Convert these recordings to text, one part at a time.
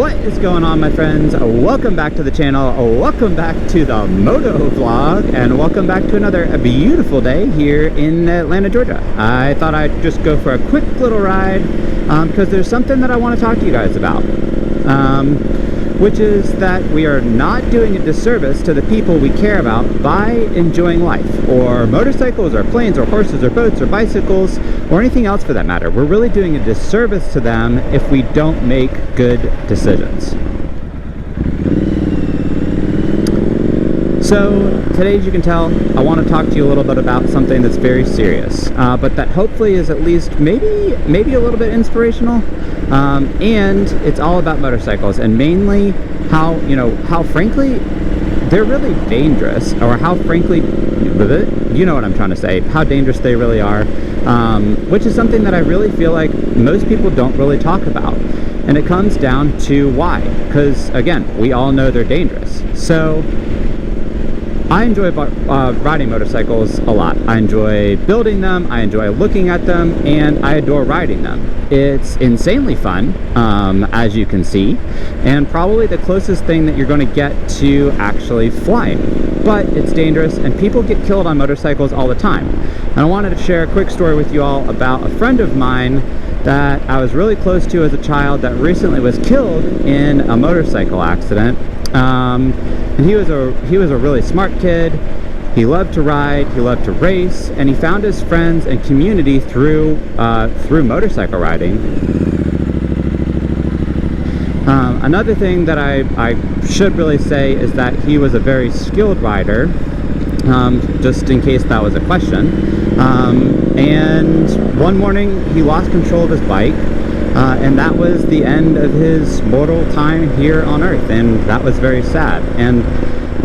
What is going on, my friends? Welcome back to the channel, welcome back to the moto vlog, and welcome back to another beautiful day here in Atlanta, Georgia. I thought I'd just go for a quick little ride because there's something that I want to talk to you guys about, which is that we are not doing a disservice to the people we care about by enjoying life, or motorcycles, or planes, or horses, or boats, or bicycles, or anything else for that matter. We're really doing a disservice to them if we don't make good decisions. So today, as you can tell, I want to talk to you a little bit about something that's very serious, but that hopefully is at least maybe a little bit inspirational. And it's all about motorcycles, and mainly how frankly they're really dangerous, or how frankly, you know what I'm trying to say, how dangerous they really are, which is something that I really feel like most people don't really talk about. And it comes down to why, because again, we all know they're dangerous. So I enjoy riding motorcycles a lot. I enjoy building them, I enjoy looking at them, and I adore riding them. It's insanely fun, as you can see, and probably the closest thing that you're going to get to actually flying. But it's dangerous, and people get killed on motorcycles all the time. And I wanted to share a quick story with you all about a friend of mine that I was really close to as a child that recently was killed in a motorcycle accident. And he was a really smart kid. He loved to ride, he loved to race, and he found his friends and community through motorcycle riding. Another thing that I should really say is that he was a very skilled rider, just in case that was a question. And one morning he lost control of his bike, and that was the end of his mortal time here on Earth, and that was very sad. And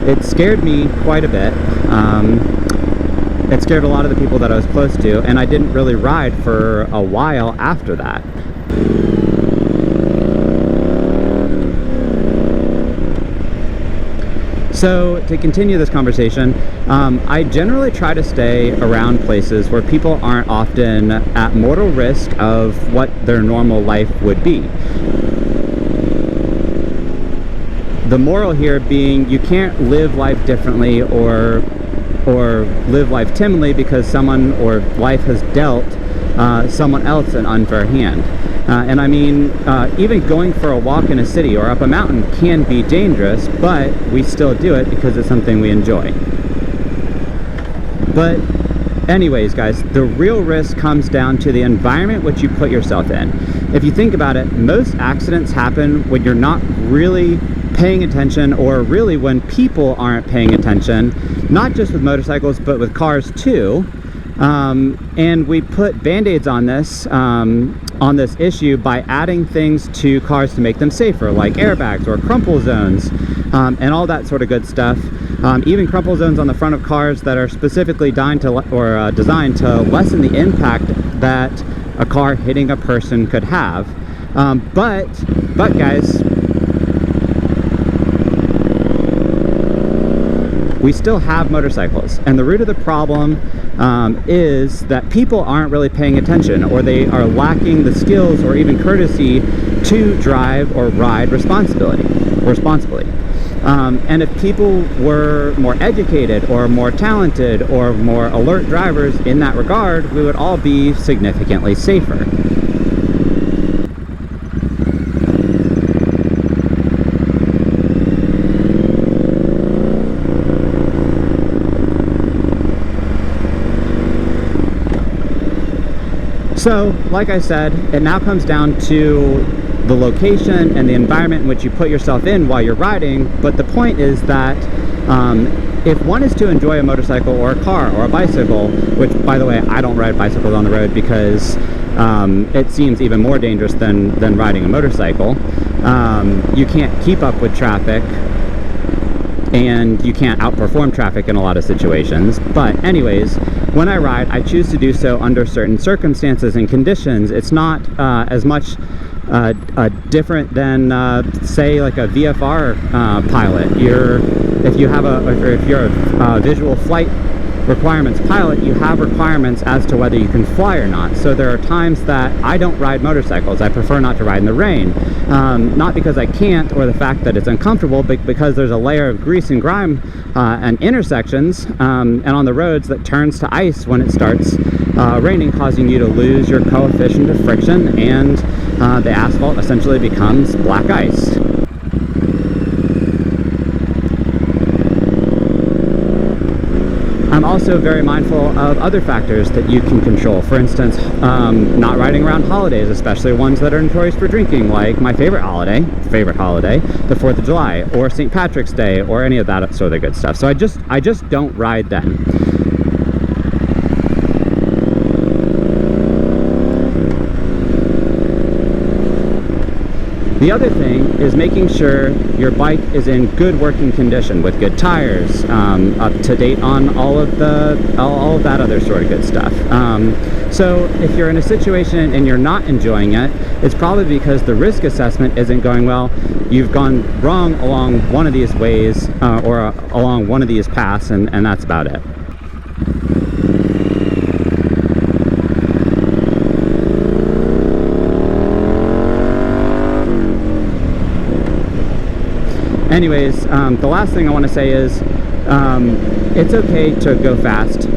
it scared me quite a bit. It scared a lot of the people that I was close to, and I didn't really ride for a while after that. So to continue this conversation, I generally try to stay around places where people aren't often at mortal risk of what their normal life would be. The moral here being, you can't live life differently or live life timidly because someone or life has dealt someone else an unfair hand. And I mean, even going for a walk in a city or up a mountain can be dangerous, but we still do it because it's something we enjoy. But anyways, guys, the real risk comes down to the environment which you put yourself in. If you think about it, most accidents happen when you're not really paying attention, or really when people aren't paying attention, not just with motorcycles, but with cars too. And we put band-aids on this issue by adding things to cars to make them safer, like airbags or crumple zones, and all that sort of good stuff. Even crumple zones on the front of cars that are specifically designed to lessen the impact that a car hitting a person could have. But guys, we still have motorcycles, and the root of the problem is that people aren't really paying attention, or they are lacking the skills or even courtesy to drive or ride responsibly. And if people were more educated or more talented or more alert drivers in that regard, we would all be significantly safer. So, like I said, it now comes down to the location and the environment in which you put yourself in while you're riding, but the point is that if one is to enjoy a motorcycle or a car or a bicycle, which, by the way, I don't ride bicycles on the road because it seems even more dangerous than riding a motorcycle. You can't keep up with traffic, and you can't outperform traffic in a lot of situations. But anyways, when I ride, I choose to do so under certain circumstances and conditions. It's not as much different than say like a VFR pilot. If you're a visual flight requirements pilot, you have requirements as to whether you can fly or not. So there are times that I don't ride motorcycles. I prefer not to ride in the rain. Not because I can't or the fact that it's uncomfortable, but because there's a layer of grease and grime and intersections and on the roads that turns to ice when it starts raining, causing you to lose your coefficient of friction, and the asphalt essentially becomes black ice. I'm also very mindful of other factors that you can control. For instance, not riding around holidays, especially ones that are notorious for drinking, like my favorite holiday, the 4th of July, or St. Patrick's Day, or any of that sort of good stuff. So I just don't ride then. The other thing is making sure your bike is in good working condition with good tires, up to date on all of that other sort of good stuff. So if you're in a situation and you're not enjoying it, it's probably because the risk assessment isn't going well. You've gone wrong along one of these ways or along one of these paths, and that's about it. Anyways, the last thing I want to say is it's okay to go fast.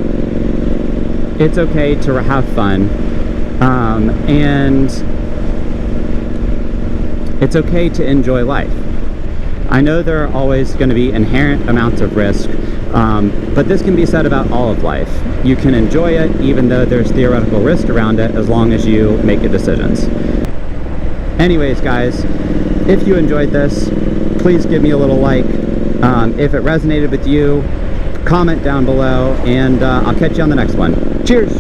It's okay to have fun. And it's okay to enjoy life. I know there are always going to be inherent amounts of risk, but this can be said about all of life. You can enjoy it even though there's theoretical risk around it, as long as you make good decisions. Anyways, guys, if you enjoyed this, please give me a little like. If it resonated with you, comment down below, and I'll catch you on the next one. Cheers!